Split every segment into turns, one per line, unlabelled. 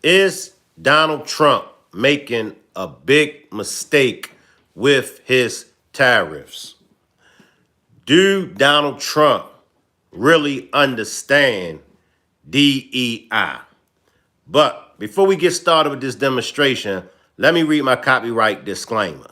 Is Donald Trump making a big mistake with his tariffs? Do Donald Trump really understand DEI? But before we get started with this demonstration, let me read my copyright disclaimer.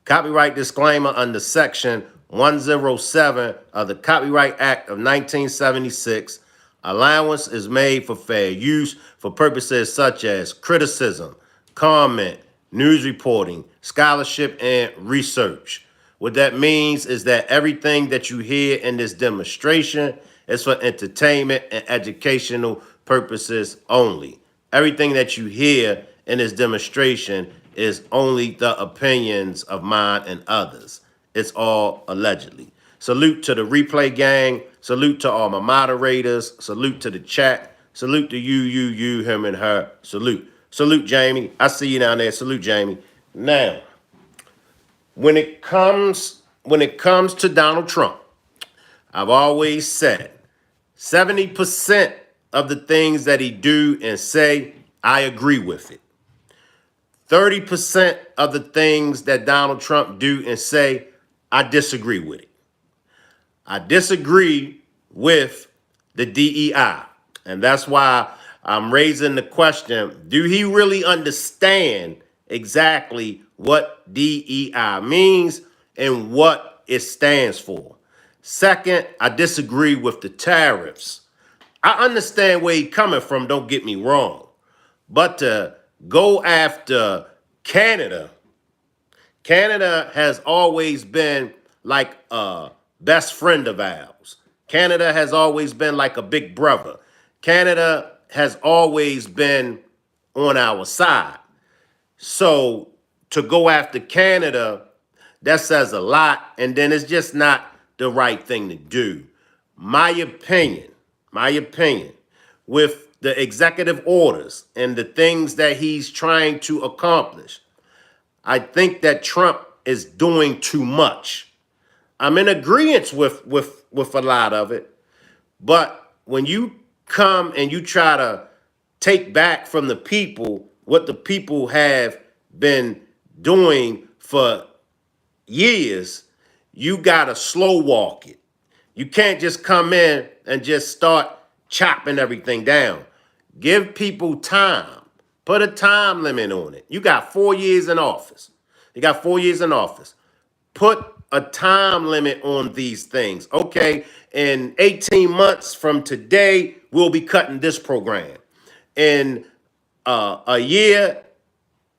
Copyright disclaimer under Section 107 of the Copyright Act of 1976. Allowance is made for fair use for purposes such as criticism, comment, news reporting, scholarship, and research. What that means is that everything that you hear in this demonstration is for entertainment and educational purposes only. Everything that you hear in this demonstration is only the opinions of mine and others. It's all allegedly. Salute to the replay gang. Salute to all my moderators. Salute to the chat. Salute to you, him, and her. Salute. Salute, Jamie. I see you down there. Salute, Jamie. Now, when it comes to Donald Trump, I've always said 70% of the things that he do and say, I agree with it. 30% of the things that Donald Trump do and say, I disagree with it. I disagree with the DEI. And that's why I'm raising the question, do he really understand exactly what DEI means and what it stands for? Second, I disagree with the tariffs. I understand where he's coming from, don't get me wrong. But to go after Canada has always been like a best friend of ours. Canada has always been like a big brother. Canada has always been on our side. So to go after Canada, that says a lot, and then it's just not the right thing to do. My opinion, with the executive orders and the things that he's trying to accomplish, I think that Trump is doing too much. I'm in agreement with a lot of it, but when you come and you try to take back from the people what the people have been doing for years, you gotta slow walk it. You can't just come in and just start chopping everything down. Give people time. Put a time limit on it. You got 4 years in office. Put a time limit on these things. Okay, in 18 months from today, we'll be cutting this program. In a year,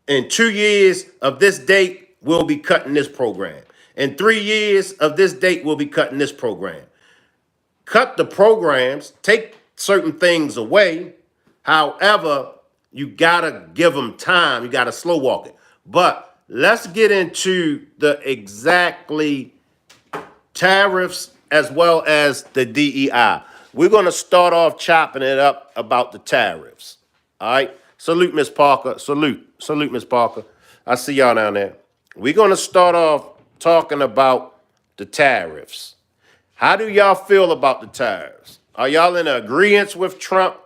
in 2 years of this date, we'll be cutting this program. In 3 years of this date, we'll be cutting this program. Cut the programs, take certain things away. However, you gotta give them time. You gotta slow walk it. But let's get into the exactly tariffs as well as the DEI. We're gonna start off chopping it up about the tariffs. All right. Salute, Miss Parker. Salute, Miss Parker. I see y'all down there. We're gonna start off talking about the tariffs. How do y'all feel about the tariffs? Are y'all in agreement with Trump,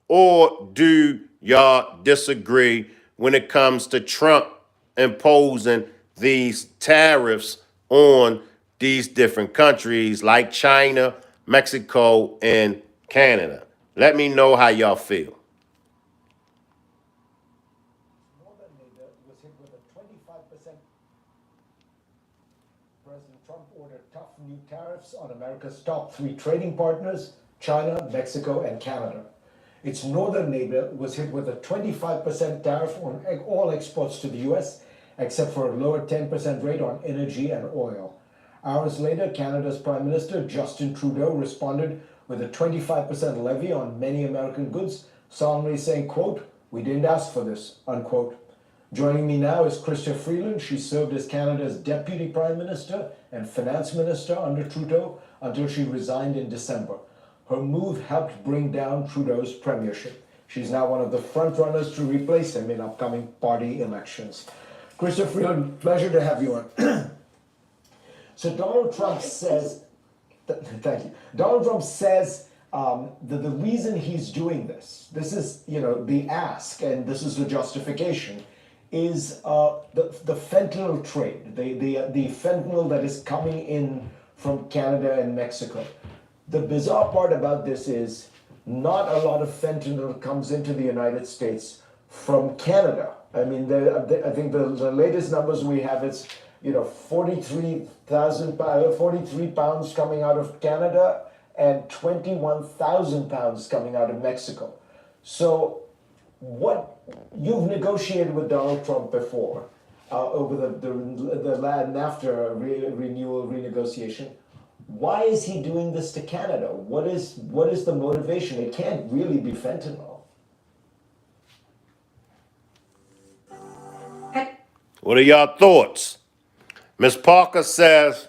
or do y'all disagree when it comes to Trump imposing these tariffs on these different countries like China, Mexico, and Canada? Let me know how y'all feel.
Was hit with a 25%. President Trump ordered tough new tariffs on America's top 3 trading partners, China, Mexico, and Canada. Its northern neighbor was hit with a 25% tariff on all exports to the US, except for a lower 10% rate on energy and oil. Hours later, Canada's Prime Minister Justin Trudeau responded with a 25% levy on many American goods, solemnly saying, quote, "We didn't ask for this," unquote. Joining me now is Chrystia Freeland. She served as Canada's Deputy Prime Minister and Finance Minister under Trudeau until she resigned in December. Her move helped bring down Trudeau's premiership. She's now one of the frontrunners to replace him in upcoming party elections. Chrystia Freeland, pleasure to have you on. So Donald Trump says, thank you. Donald Trump says The reason he's doing this is, the ask, and this is the justification, is the fentanyl trade, the fentanyl that is coming in from Canada and Mexico. The bizarre part about this is not a lot of fentanyl comes into the United States from Canada. I mean, I think the latest numbers we have is, 43 pounds coming out of Canada and 21,000 pounds coming out of Mexico. So what you've negotiated with Donald Trump before over the NAFTA renewal renegotiation. Why is he doing this to Canada? What is the motivation? It can't really be fentanyl.
What are y'all thoughts? Ms. Parker says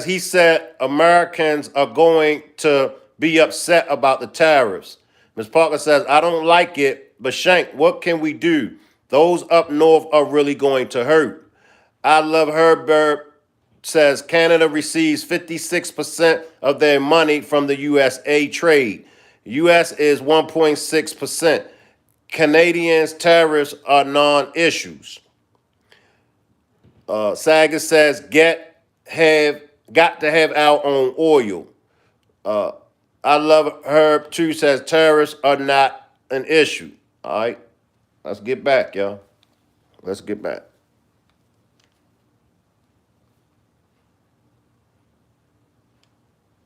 he said Americans are going to be upset about the tariffs. Ms. Parker says, I don't like it, but Shank, what can we do? Those up north are really going to hurt. I love Herbert says Canada receives 56% of their money from the USA trade. US is 1.6%. Canadians' tariffs are non-issues. Saga says got to have our own oil. I love Herb too says tariffs are not an issue. All right, let's get back, y'all. Let's get back.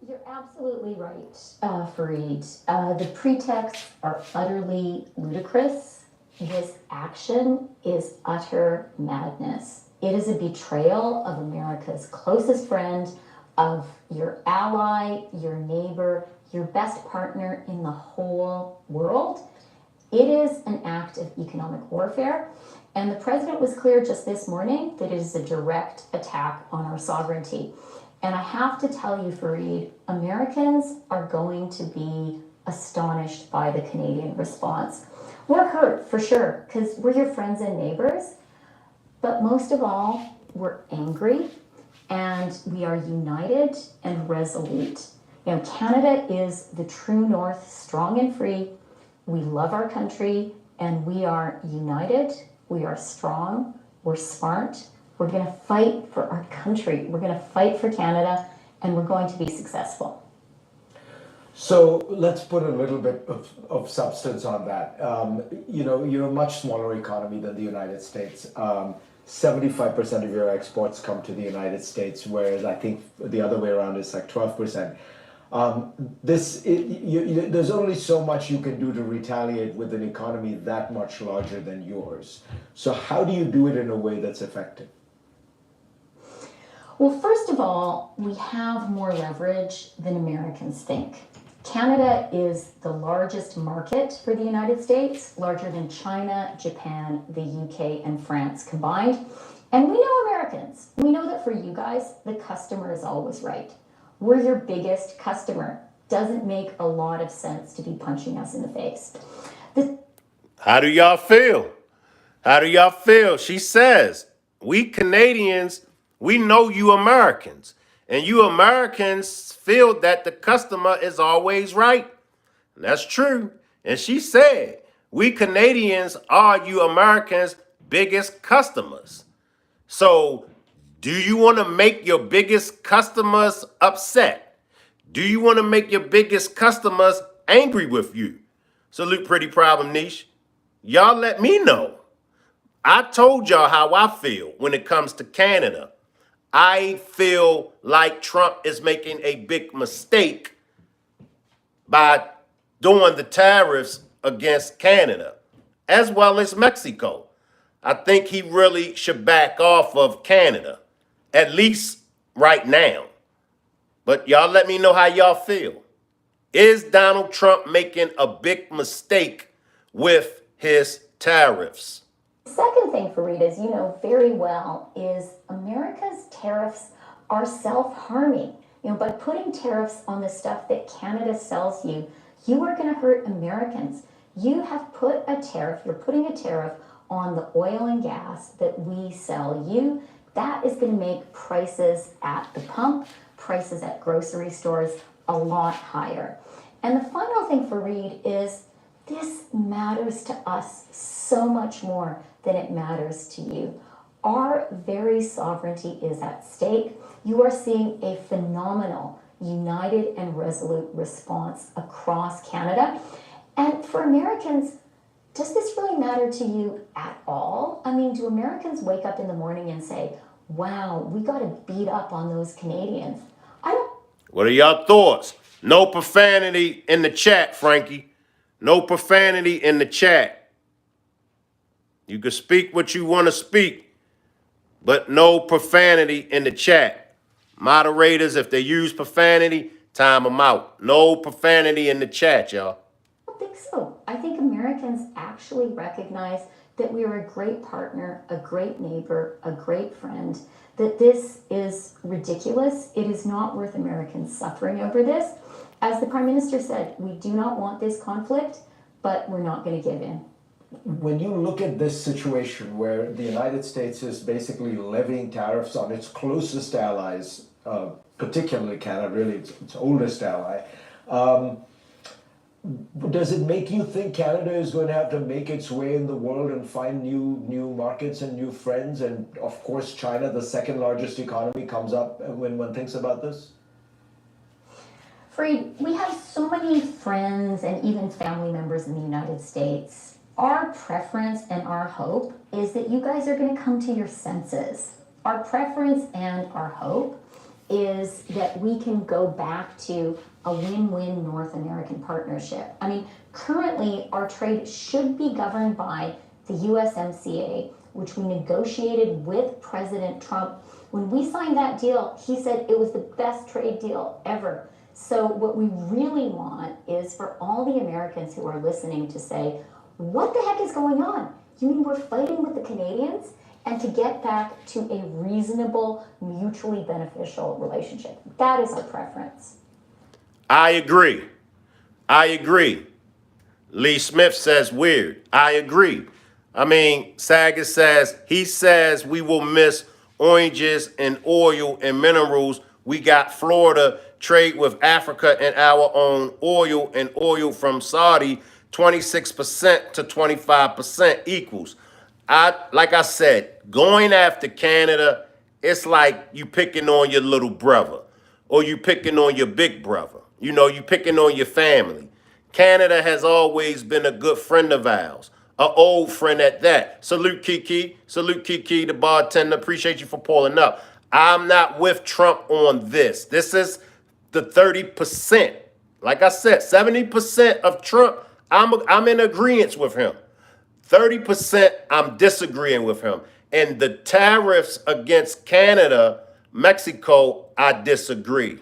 You're absolutely right, Fareed. The pretexts are utterly ludicrous. This action is utter madness. It is a betrayal of America's closest friend, of your ally, your neighbor, your best partner in the whole world. It is an act of economic warfare. And the president was clear just this morning that it is a direct attack on our sovereignty. And I have to tell you, Fareed, Americans are going to be astonished by the Canadian response. We're hurt, for sure, because we're your friends and neighbors. But most of all, we're angry, and we are united and resolute. Canada is the true north, strong and free. We love our country, and we are united. We are strong. We're smart. We're going to fight for our country. We're going to fight for Canada, and we're going to be successful.
So let's put a little bit of substance on that. You're a much smaller economy than the United States. 75% of your exports come to the United States, whereas I think the other way around is like 12%. There's only so much you can do to retaliate with an economy that much larger than yours. So how do you do it in a way that's effective?
Well, first of all, we have more leverage than Americans think. Canada is the largest market for the United States, larger than China, Japan, the UK, and France combined. And we know Americans. We know that for you guys, the customer is always right. We're your biggest customer. Doesn't make a lot of sense to be punching us in the face.
How do y'all feel? How do y'all feel? She says, we Canadians, we know you Americans. And you Americans feel that the customer is always right. And that's true. And she said, we Canadians are you Americans' biggest customers. So do you want to make your biggest customers upset? Do you want to make your biggest customers angry with you? Salute Pretty Problem Niche. Y'all let me know. I told y'all how I feel when it comes to Canada. I feel like Trump is making a big mistake by doing the tariffs against Canada, as well as Mexico. I think he really should back off of Canada, at least right now. But y'all let me know how y'all feel. Is Donald Trump making a big mistake with his tariffs?
Second thing, Fareed, as you know very well, is America's tariffs are self-harming. By putting tariffs on the stuff that Canada sells you, you are going to hurt Americans. You have put a tariff, you're putting a tariff on the oil and gas that we sell you. That is going to make prices at the pump, prices at grocery stores a lot higher. And the final thing for Reed is this matters to us so much more than it matters to you. Our very sovereignty is at stake. You are seeing a phenomenal, united and resolute response across Canada. And for Americans, does this really matter to you at all? I mean, do Americans wake up in the morning and say, wow, we got to beat up on those Canadians? I don't.
What are your thoughts? No profanity in the chat, Frankie. No profanity in the chat. You can speak what you want to speak, but no profanity in the chat. Moderators, if they use profanity, time them out. No profanity in the chat, y'all.
I don't think so. I think Americans actually recognize that we are a great partner, a great neighbor, a great friend, that this is ridiculous. It is not worth Americans suffering over this. As the Prime Minister said, we do not want this conflict, but we're not going to give in.
When you look at this situation where the United States is basically levying tariffs on its closest allies, particularly Canada, really its oldest ally, does it make you think Canada is going to have to make its way in the world and find new markets and new friends? And of course, China, the second largest economy, comes up when one thinks about this?
Freed, we have so many friends and even family members in the United States. Our preference and our hope is that you guys are going to come to your senses. Our preference and our hope is that we can go back to a win-win North American partnership. I mean, currently our trade should be governed by the USMCA, which we negotiated with President Trump. When we signed that deal, he said it was the best trade deal ever. So what we really want is for all the Americans who are listening to say, what the heck is going on? You mean we're fighting with the Canadians? And to get back to a reasonable, mutually beneficial relationship. That is our preference.
I agree. I agree. Lee Smith says weird. I agree. I mean, Saget says, he says we will miss oranges and oil and minerals. We got Florida trade with Africa and our own oil and oil from Saudi, 26% to 25% equals. Like I said, going after Canada, it's like you picking on your little brother or you picking on your big brother. You know, you picking on your family. Canada has always been a good friend of ours, an old friend at that. Salute Kiki, the bartender. Appreciate you for pulling up. I'm not with Trump on this. This is the 30%. Like I said, 70% of Trump, I'm in agreement with him. 30%, I'm disagreeing with him. And the tariffs against Canada, Mexico, I disagree.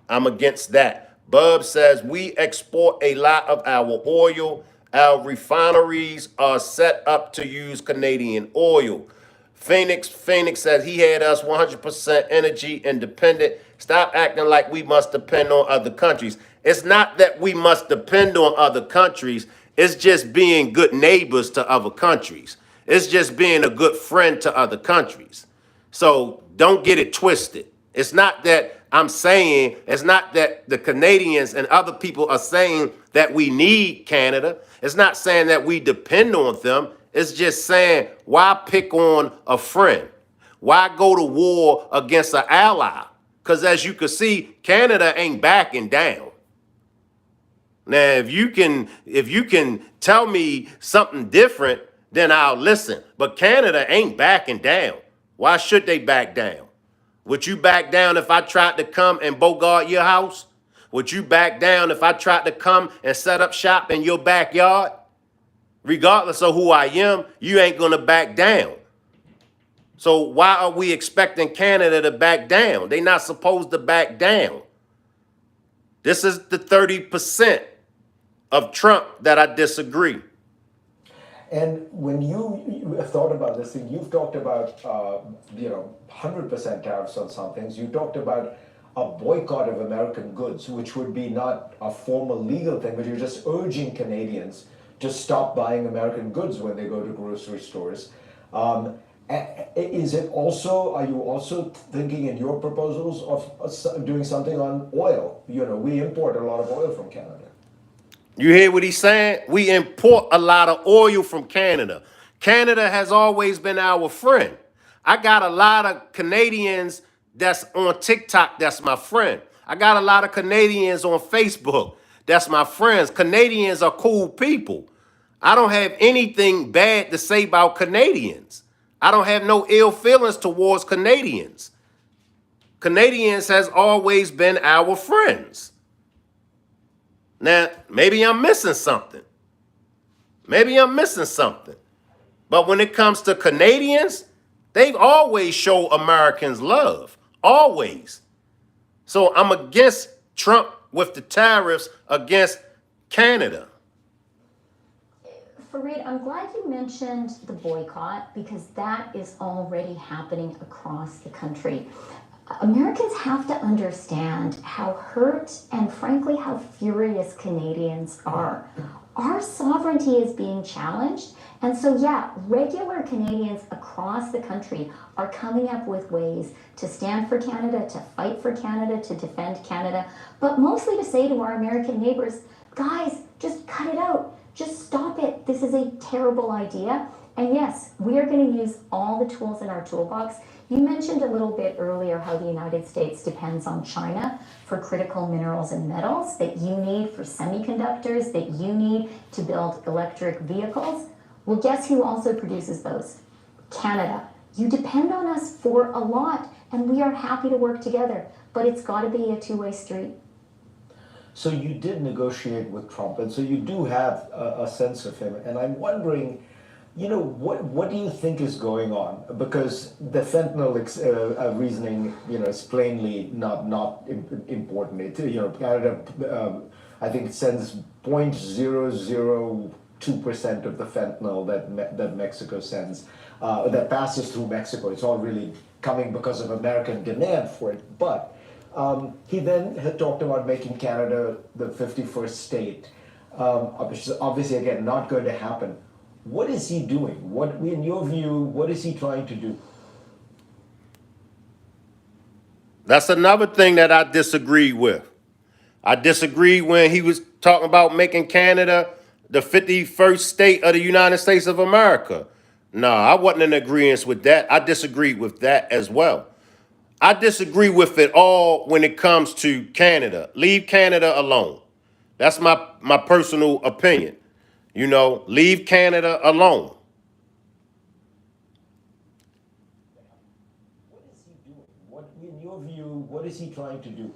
I'm against that. Bub says we export a lot of our oil. Our refineries are set up to use Canadian oil. Phoenix says he had us 100% energy independent. Stop acting like we must depend on other countries. It's not that we must depend on other countries. It's just being good neighbors to other countries. It's just being a good friend to other countries. So don't get it twisted. It's not that I'm saying, it's not that the Canadians and other people are saying that we need Canada. It's not saying that we depend on them. It's just saying, why pick on a friend? Why go to war against an ally? Because as you can see, Canada ain't backing down. Now, if you can tell me something different, then I'll listen. But Canada ain't backing down. Why should they back down? Would you back down if I tried to come and bogart your house? Would you back down if I tried to come and set up shop in your backyard? Regardless of who I am, you ain't gonna back down. So why are we expecting Canada to back down? They're not supposed to back down. This is the 30% of Trump that I disagree.
And when you have thought about this thing, you've talked about 100% tariffs on some things. You talked about a boycott of American goods, which would be not a formal legal thing, but you're just urging Canadians to stop buying American goods when they go to grocery stores. Is it also, are you also thinking in your proposals of doing something on oil? You know, we import a lot of oil from Canada.
You hear what he's saying? We import a lot of oil from Canada. Canada has always been our friend. I got a lot of Canadians that's on TikTok that's my friend. I got a lot of Canadians on Facebook that's my friends. Canadians are cool people. I don't have anything bad to say about Canadians. I don't have no ill feelings towards Canadians. Canadians has always been our friends. Now, maybe I'm missing something. Maybe I'm missing something. But when it comes to Canadians, they've always shown Americans love. Always. So I'm against Trump with the tariffs against Canada.
Fareed, I'm glad you mentioned the boycott because that is already happening across the country. Americans have to understand how hurt and frankly how furious Canadians are. Our sovereignty is being challenged. And so, yeah, regular Canadians across the country are coming up with ways to stand for Canada, to fight for Canada, to defend Canada, but mostly to say to our American neighbors, guys, just cut it out. Just stop it. This is a terrible idea. And yes, we are going to use all the tools in our toolbox. You mentioned a little bit earlier how the United States depends on China for critical minerals and metals that you need for semiconductors, that you need to build electric vehicles. Well, guess who also produces those? Canada. You depend on us for a lot, and we are happy to work together, but it's got to be a two-way street.
So you did negotiate with Trump, and so you do have a sense of him. And I'm wondering, you know, what do you think is going on? Because the fentanyl reasoning, you know, is plainly not important. It, you know, Canada, I think it sends 0.002% of the fentanyl that Mexico sends, that passes through Mexico. It's all really coming because of American demand for it. But he then had talked about making Canada the 51st state, which is obviously, again, not going to happen. What is he doing? What, in your view, what is he trying to do?
That's another thing that I disagree with. I disagree when he was talking about making Canada the 51st state of the United States of America. No, I wasn't in agreement with that. I disagreed with that as well. I disagree with it all when it comes to Canada. Leave Canada alone. That's my personal opinion. You know, leave Canada alone.
What is he doing? What, in your view, what is he trying to do?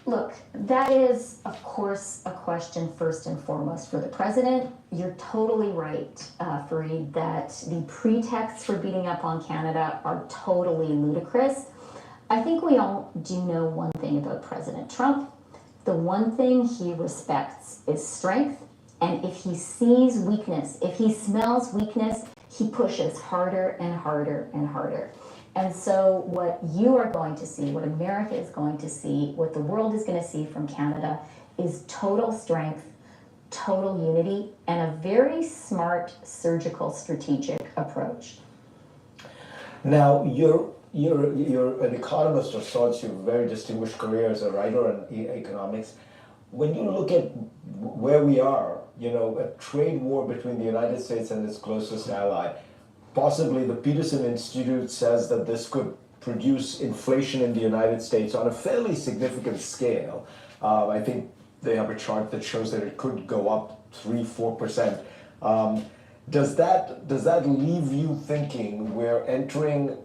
Look, that is, of course, a question first and foremost for the president. You're totally right, Fareed, that the pretexts for beating up on Canada are totally ludicrous. I think we all do know one thing about President Trump. The one thing he respects is strength, and if he sees weakness, if he smells weakness, he pushes harder and harder and harder. And so what you are going to see, what America is going to see, what the world is going to see from Canada is total strength, total unity, and a very smart surgical strategic approach.
Now, you're an economist of sorts. You have a very distinguished career as a writer in economics. When you look at where we are, you know, a trade war between the United States and its closest ally, possibly the Peterson Institute says that this could produce inflation in the United States on a fairly significant scale. I think they have a chart that shows that it could go up 3-4%. Does that leave you thinking we're entering,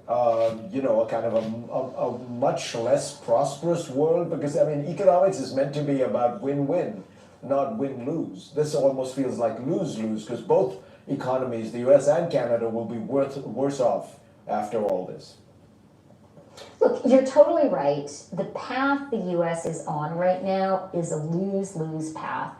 you know, a kind of a much less prosperous world? Because, I mean, economics is meant to be about win-win, not win-lose. This almost feels like lose-lose, because both economies, the US and Canada, will be worse off after all this.
Look, you're totally right. The path the US is on right now is a lose-lose path.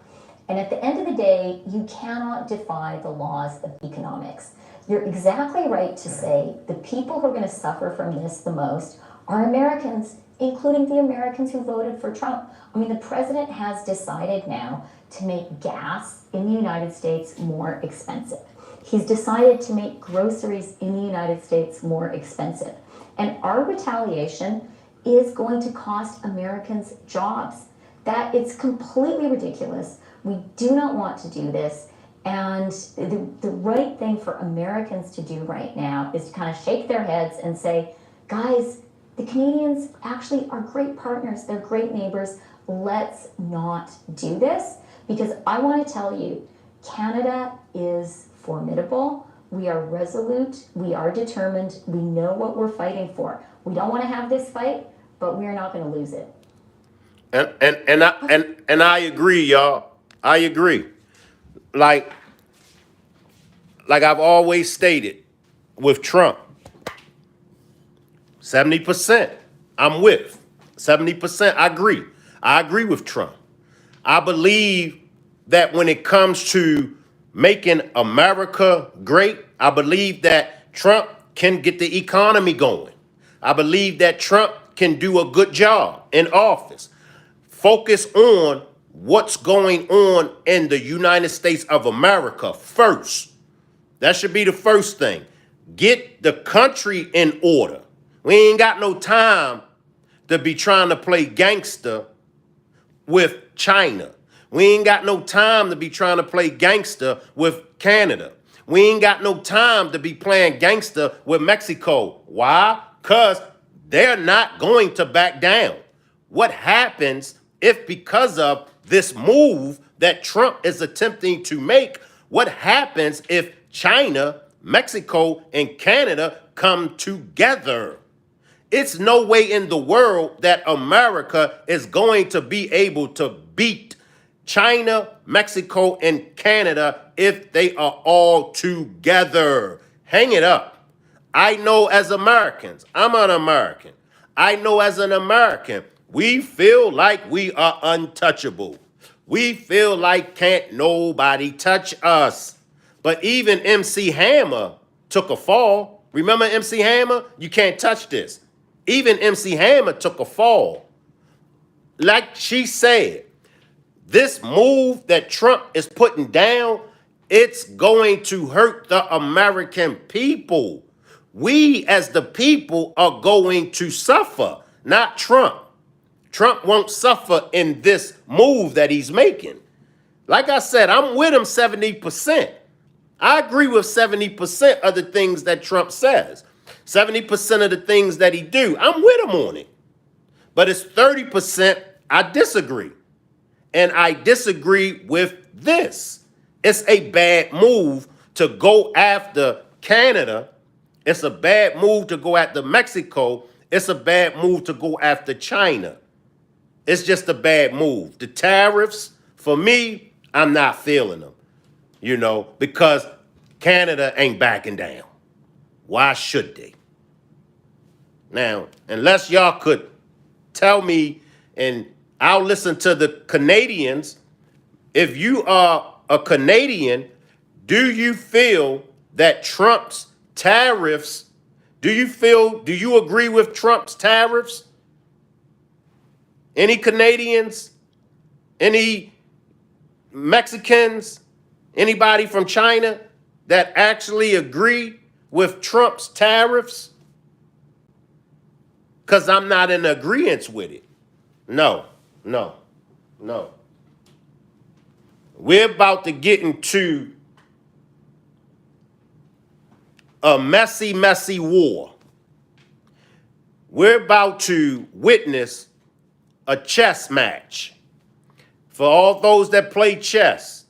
And at the end of the day, you cannot defy the laws of economics. You're exactly right to say the people who are going to suffer from this the most are Americans, including the Americans who voted for Trump. I mean, the president has decided now to make gas in the United States more expensive. He's decided to make groceries in the United States more expensive. And our retaliation is going to cost Americans jobs. That it's completely ridiculous. We do not want to do this. And the right thing for Americans to do right now is to kind of shake their heads and say, guys, the Canadians actually are great partners. They're great neighbors. Let's not do this, because I want to tell you, Canada is formidable. We are resolute. We are determined. We know what we're fighting for. We don't want to have this fight, but we're not going to lose it.
And I agree, y'all. I agree. Like I've always stated with Trump, 70% I'm with. 70% I agree. I agree with Trump. I believe that when it comes to making America great, I believe that Trump can get the economy going. I believe that Trump can do a good job in office. Focus on what's going on in the United States of America first. That should be the first thing. Get the country in order. We ain't got no time to be trying to play gangster with China. We ain't got no time to be trying to play gangster with Canada. We ain't got no time to be playing gangster with Mexico. Why? Because they're not going to back down. What happens if, because of this move that Trump is attempting to make, what happens if China, Mexico, and Canada come together? It's no way in the world that America is going to be able to beat China, Mexico, and Canada if they are all together. Hang it up. I know as Americans, I'm an American. I know as an American, we feel like we are untouchable. We feel like can't nobody touch us. But even MC Hammer took a fall. Remember MC Hammer? You can't touch this. Even MC Hammer took a fall. Like she said, this move that Trump is putting down, it's going to hurt the American people. We as the people are going to suffer, not Trump. Trump won't suffer in this move that he's making. Like I said, I'm with him 70%. I agree with 70% of the things that Trump says. 70% of the things that he do, I'm with him on it. But it's 30% I disagree. And I disagree with this. It's a bad move to go after Canada. It's a bad move to go after Mexico. It's a bad move to go after China. It's just a bad move. The tariffs, for me, I'm not feeling them, because Canada ain't backing down. Why should they? Now, unless y'all could tell me, and I'll listen to the Canadians. If you are a Canadian, do you feel that Trump's tariffs, do you agree with Trump's tariffs? Any Canadians? Any Mexicans? Anybody from China that actually agree with Trump's tariffs? Because I'm not in agreement with it. No. We're about to get into a messy, messy war. We're about to witness a chess match. For all those that play chess,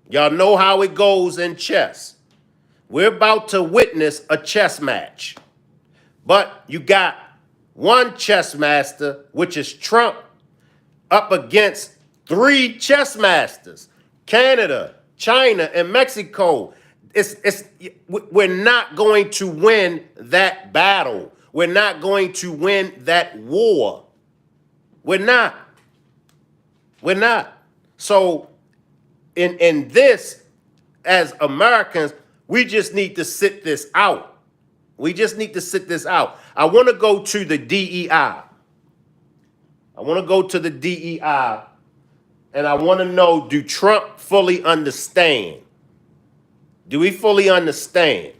y'all know how it goes in chess. We're about to witness a chess match. But you got one chess master, which is Trump, up against three chess masters: Canada, China, and Mexico. We're not going to win that battle. We're not going to win that war. We're not. So in this, as Americans, we just need to sit this out. I want to go to the DEI. And I want to know, do Trump fully understand Do we fully understand?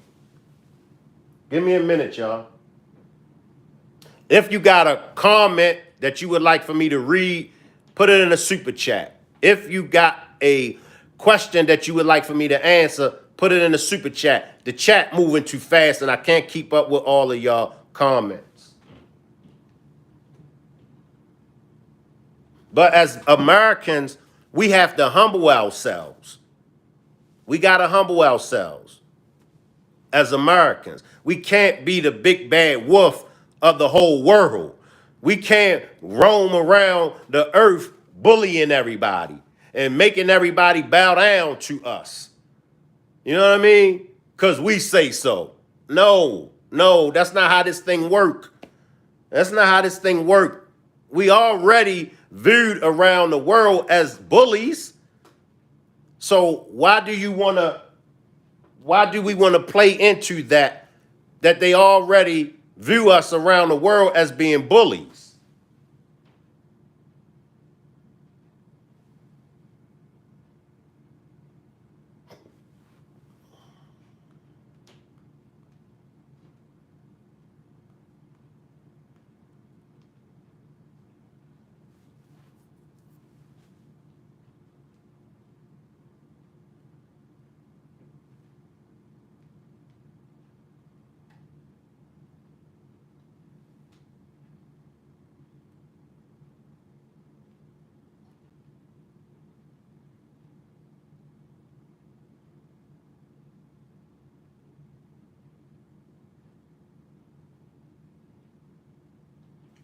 Give me a minute, y'all. If you got a comment that you would like for me to read, put it in a super chat. If you got a question that you would like for me to answer, put it in the super chat. The chat moving too fast and I can't keep up with all of y'all comments. But as Americans, we have to humble ourselves. We got to humble ourselves as Americans. We can't be the big bad wolf of the whole world. We can't roam around the earth bullying everybody and making everybody bow down to us. You know what I mean? Because we say so. No, that's not how this thing works. That's not how this thing works. We already viewed around the world as bullies. So why do we want to play into that they already view us around the world as being bullies?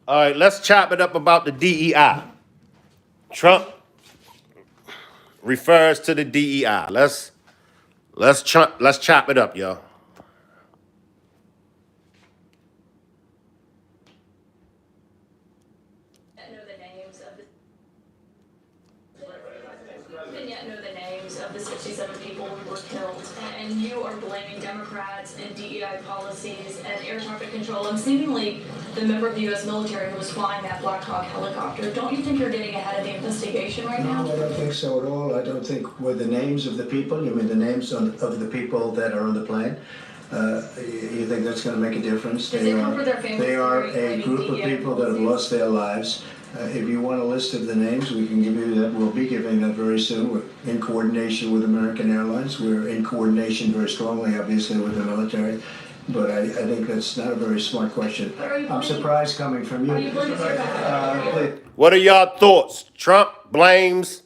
All right, let's chop it up about the DEI. Trump refers to the DEI. Let's chop it up, y'all.
Know the names of didn't yet know the names of the 67 people who were killed, and you are blaming Democrats and DEI policies and air traffic control and seemingly the member of the U.S. military who was flying that Black Hawk helicopter. Don't you think you're getting ahead of the investigation right now?
No, I don't think so at all. I don't think with the names of the people, you mean the names of the people that are on the plane? You think that's going to make a difference?
Does it comfort their families?
They are a group of people that have lost their lives. If you want a list of the names, we can give you that. We'll be giving that very soon. We're in coordination with American Airlines. We're in coordination very strongly, obviously, with the military. But I think that's not a very smart question. I'm surprised coming from you.
What are y'all thoughts? Trump blames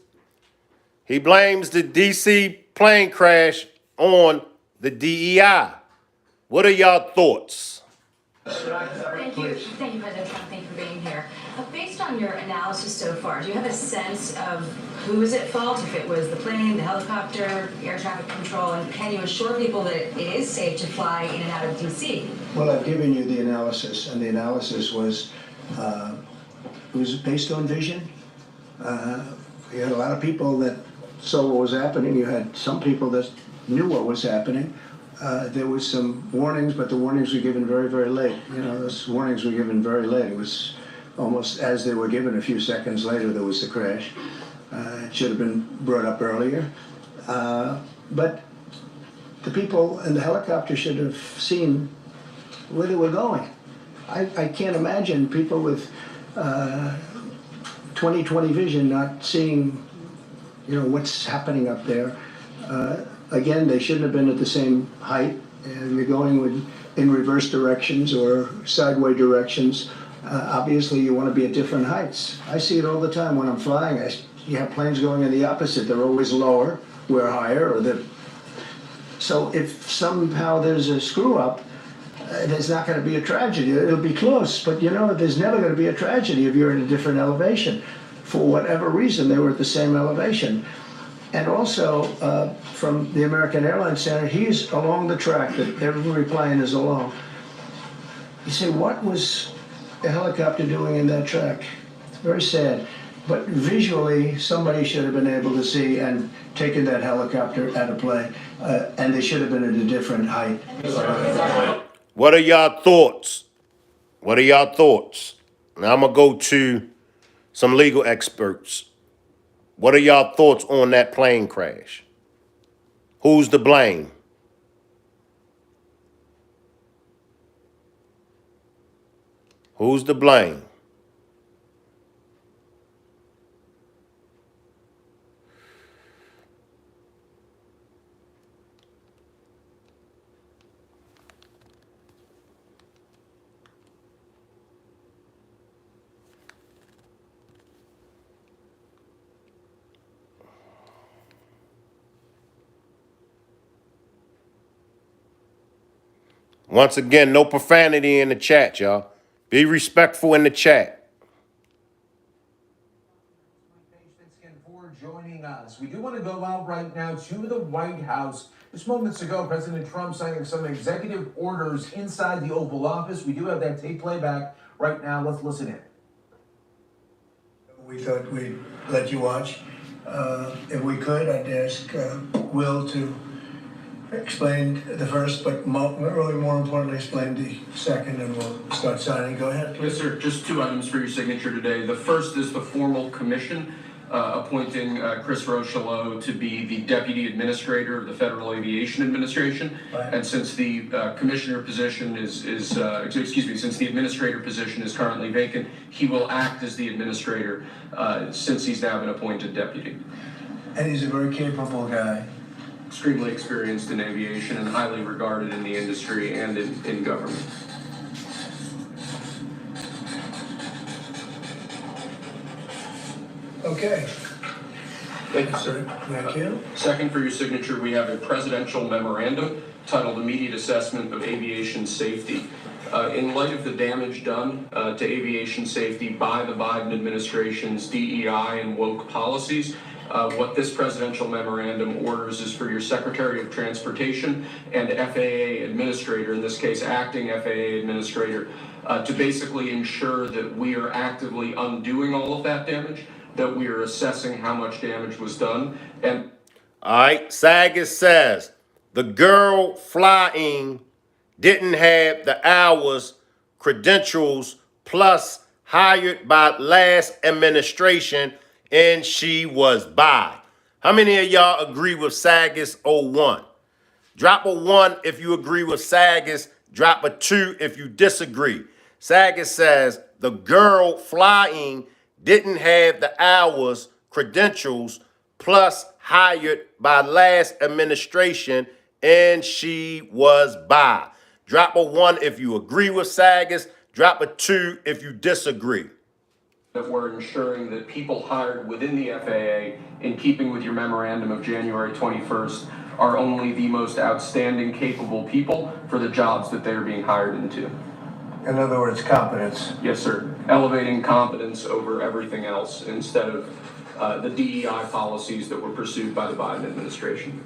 the DC plane crash on the DEI. What are y'all thoughts?
Thank you, President Trump. Thank you for being here. Based on your analysis so far, do you have a sense of who is at fault? If it was the plane, the helicopter, air traffic control, and can you assure people that it is safe to fly in and out of D.C.?
Well, I've given you the analysis, and the analysis was it was based on vision. You had a lot of people that saw what was happening. You had some people that knew what was happening. There was some warnings, but the warnings were given very, very late. You know, those warnings were given very late. It was almost as they were given. A few seconds later, there was the crash. It should have been brought up earlier. But the people in the helicopter should have seen where they were going. I can't imagine people with 20/20 vision not seeing, you know, what's happening up there. Again, they shouldn't have been at the same height. You're going in reverse directions or sideway directions. Obviously, you want to be at different heights. I see it all the time when I'm flying. You have planes going in the opposite. They're always lower. We're higher. So if somehow there's a screw up, there's not going to be a tragedy. It'll be close, but you know, there's never going to be a tragedy if you're in a different elevation. For whatever reason, they were at the same elevation. And also, from the American Airlines Center, he's along the track that every plane is along. You say, what was a helicopter doing in that track? It's very sad. But visually, somebody should have been able to see and taken that helicopter out of play. And they should have been at a different height.
What are y'all thoughts? What are y'all thoughts? Now I'm going to go to some legal experts. What are y'all thoughts on that plane crash? Who's to blame? Who's to blame? Once again, no profanity in the chat, y'all. Be respectful in the chat.
For joining us. We do want to go out right now to the White House. Just moments ago, President Trump signing some executive orders inside the Oval Office. We do have that tape playback right now. Let's listen in.
We thought we'd let you watch. If we could, I'd ask Will to explain the first, but really more importantly, explain the second, and we'll start signing. Go ahead, please.
Yes, sir. Just 2 items for your signature today. The first is the formal commission appointing Chris Rochelot to be the Deputy Administrator of the Federal Aviation Administration.
Right.
And since the commissioner position since the administrator position is currently vacant, he will act as the administrator since he's now been appointed deputy.
And he's a very capable guy.
Extremely experienced in aviation and highly regarded in the industry and in government.
Okay.
Thank you, sir.
Thank you.
Second, for your signature, we have a presidential memorandum titled Immediate Assessment of Aviation Safety. In light of the damage done to aviation safety by the Biden administration's DEI and woke policies, what this presidential memorandum orders is for your Secretary of Transportation and FAA Administrator, in this case acting FAA Administrator, to basically ensure that we are actively undoing all of that damage, that we are assessing how much damage was done. And
All right, Sagas says the girl flying didn't have the hours, credentials, plus hired by last administration, and she was by. How many of y'all agree with Sagas 01? Drop a 1 if you agree with Sagas. Drop a 2 if you disagree. Sagas says the girl flying didn't have the hours, credentials, plus hired by last administration, and she was by. Drop a 1 if you agree with Sagas. Drop a 2 if you disagree.
that we're ensuring that people hired within the FAA, in keeping with your memorandum of January 21st, are only the most outstanding, capable people for the jobs that they're being hired into.
In other words, competence.
Yes, sir. Elevating competence over everything else instead of the DEI policies that were pursued by the Biden administration.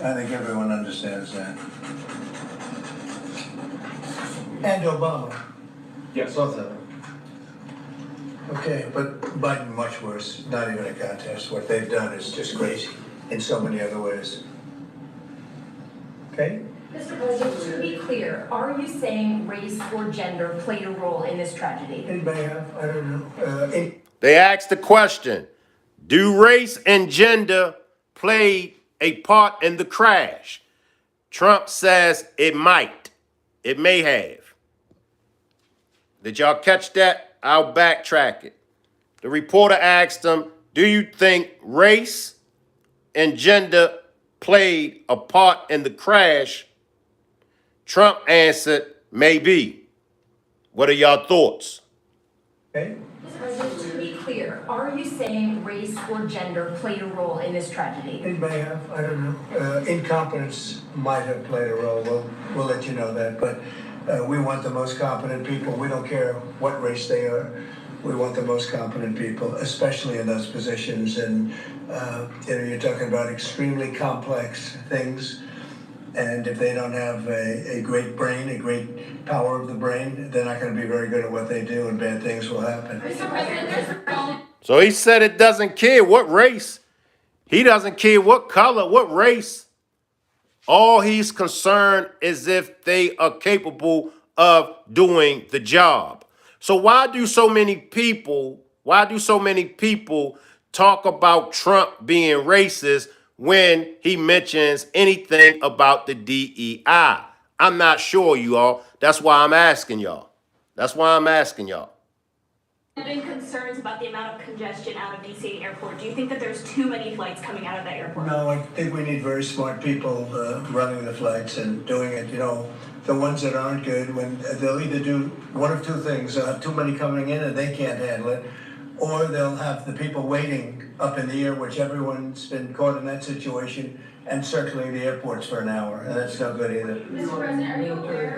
I think everyone understands that. And Obama,
Yes.
both of them. Okay, but Biden much worse, not even a contest. What they've done is just crazy in so many other ways. Okay?
Mr. President, to be clear, are you saying race or gender played a role in this tragedy?
It may have, I don't know.
They asked the question, do race and gender play a part in the crash? Trump says it might. It may have. Did y'all catch that? I'll backtrack it. The reporter asked him, do you think race and gender played a part in the crash? Trump answered, maybe. What are y'all thoughts?
Okay?
Mr. President, to be clear, are you saying race or gender played a role in this tragedy?
It may have, I don't know. Incompetence might have played a role. We'll let you know that. But we want the most competent people. We don't care what race they are. We want the most competent people, especially in those positions. And you're talking about extremely complex things. And if they don't have a great brain, a great power of the brain, they're not going to be very good at what they do, and bad things will happen.
Mr. President, there's a problem.
So he said it doesn't care what race. He doesn't care what color, what race. All he's concerned is if they are capable of doing the job. So why do so many people talk about Trump being racist when he mentions anything about the DEI? I'm not sure, you all. That's why I'm asking y'all. That's why I'm asking y'all.
There have been concerns about the amount of congestion out of DC airport. Do you think that there's too many flights coming out of that airport?
No, I think we need very smart people running the flights and doing it. You know, the ones that aren't good, when they'll either do one of two things: they'll have too many coming in and they can't handle it, or they'll have the people waiting up in the air, which everyone's been caught in that situation, and circling the airports for an hour, and that's no good either.
Mr. President, are you aware?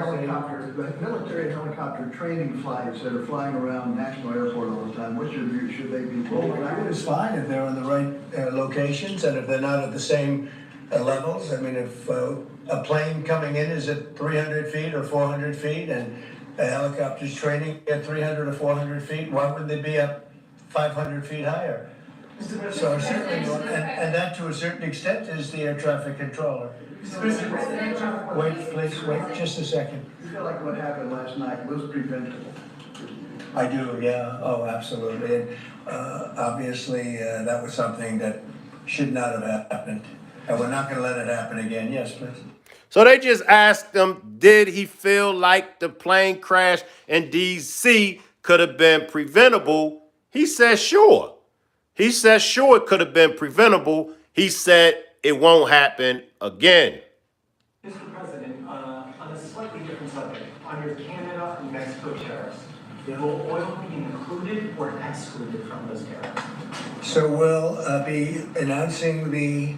Military helicopter training flights that are flying around National Airport all the time, what's your view? Should they be pulled back?
It's fine if they're in the right locations and if they're not at the same levels. I mean, if a plane coming in is at 300 feet or 400 feet and a helicopter's training at 300 or 400 feet, why would they be up 500 feet higher? So certainly, and that to a certain extent is the air traffic controller. Wait, please, wait just a second.
You feel like what happened last night was preventable?
I do, yeah, oh, absolutely. And obviously, that was something that should not have happened. And we're not gonna let it happen again. Yes, please.
So they just asked him, did he feel like the plane crash in DC could have been preventable? He said, sure. He said, sure, it could have been preventable. He said it won't happen again.
Mr. President, on a slightly different subject, on your Canada and Mexico tariffs, will oil be included or excluded from those tariffs?
So we'll be announcing the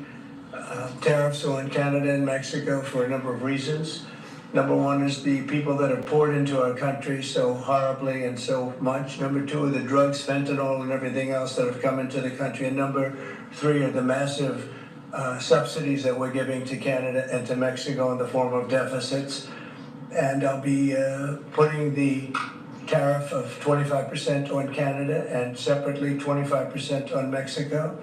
tariffs on Canada and Mexico for a number of reasons. Number one is the people that have poured into our country so horribly and so much. Number two are the drugs, fentanyl, and everything else that have come into the country. And number three are the massive subsidies that we're giving to Canada and to Mexico in the form of deficits. And I'll be putting the tariff of 25% on Canada and separately 25% on Mexico.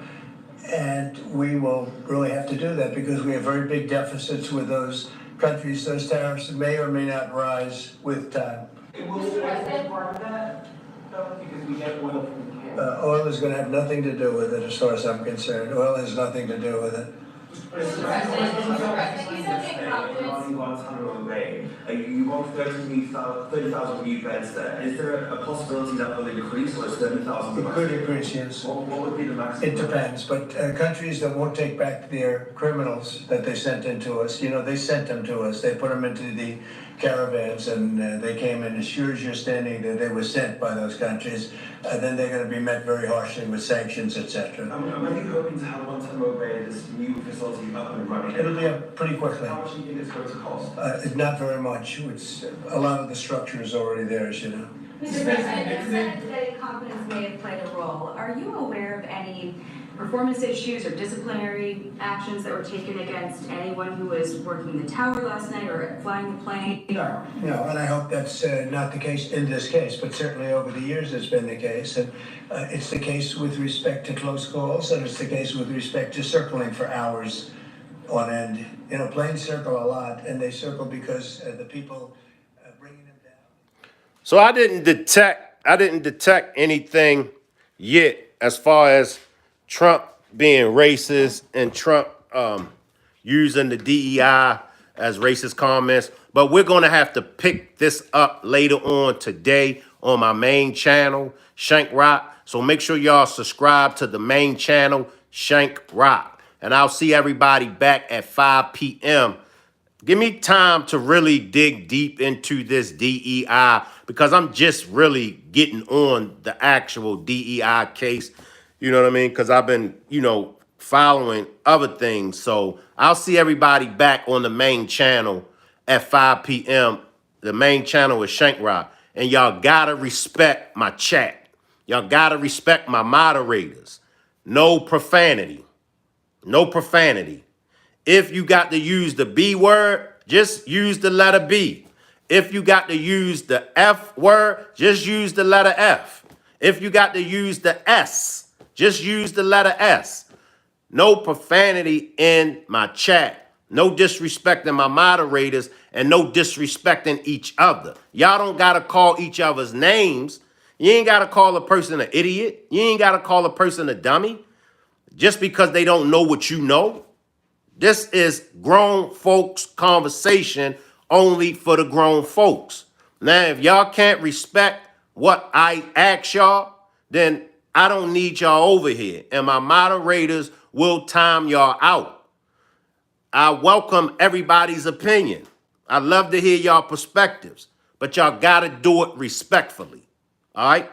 And we will really have to do that because we have very big deficits with those countries. Those tariffs may or may not rise with time.
Will oil be part of that, though, because we get oil from Canada?
Oil is going to have nothing to do with it as far as I'm concerned. Oil has nothing to do with it.
You want 30,000 new beds there. Is there a possibility that will increase, or is 30,000?
It could increase, yes.
What would be the maximum?
It depends, but countries that won't take back their criminals that they sent into us, you know, they sent them to us. They put them into the caravans and they came in. As sure as you're standing there, they were sent by those countries. Then they're going to be met very harshly with sanctions, etc.
When are you hoping to have Guantanamo Bay, this new facility up and running?
It'll be up pretty quickly.
How much do you think it's going to cost?
Not very much. It's, a lot of the structure is already there, as you know.
Mr. President, you said that incompetence may have played a role. Are you aware of any performance issues or disciplinary actions that were taken against anyone who was working the tower last night or flying the plane?
No, and I hope that's not the case in this case, but certainly over the years it's been the case. And it's the case with respect to close calls, and it's the case with respect to circling for hours on end. You know, planes circle a lot, and they circle because the people bringing them down.
So I didn't detect anything yet as far as Trump being racist and Trump using the DEI as racist comments. But we're going to have to pick this up later on today on my main channel, Shank Rock. So make sure y'all subscribe to the main channel, Shank Rock. And I'll see everybody back at 5 p.m. Give me time to really dig deep into this DEI because I'm just really getting on the actual DEI case. You know what I mean? Because I've been, following other things. So I'll see everybody back on the main channel at 5 p.m. The main channel is Shank Rock. And y'all got to respect my chat. Y'all got to respect my moderators. No profanity. No profanity. If you got to use the B word, just use the letter B. If you got to use the F word, just use the letter F. If you got to use the S, just use the letter S. No profanity in my chat. No disrespecting my moderators and no disrespecting each other. Y'all don't got to call each other's names. You ain't got to call a person an idiot. You ain't got to call a person a dummy just because they don't know what you know. This is grown folks conversation only for the grown folks. Now, if y'all can't respect what I ask y'all, then I don't need y'all over here. And my moderators will time y'all out. I welcome everybody's opinion. I love to hear y'all perspectives, but y'all got to do it respectfully. All right?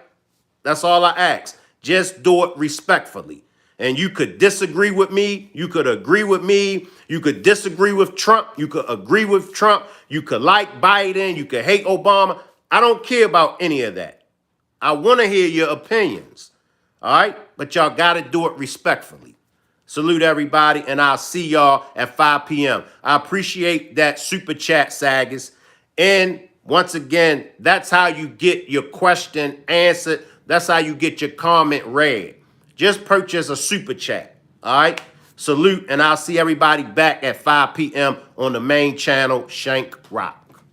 That's all I ask. Just do it respectfully. And you could disagree with me. You could agree with me. You could disagree with Trump. You could agree with Trump. You could like Biden. You could hate Obama. I don't care about any of that. I want to hear your opinions. All right? But y'all got to do it respectfully. Salute everybody, and I'll see y'all at 5 p.m. I appreciate that super chat, Sagas. And once again, that's how you get your question answered. That's how you get your comment read. Just purchase a super chat. All right? Salute, and I'll see everybody back at 5 p.m. on the main channel, Shank Rock.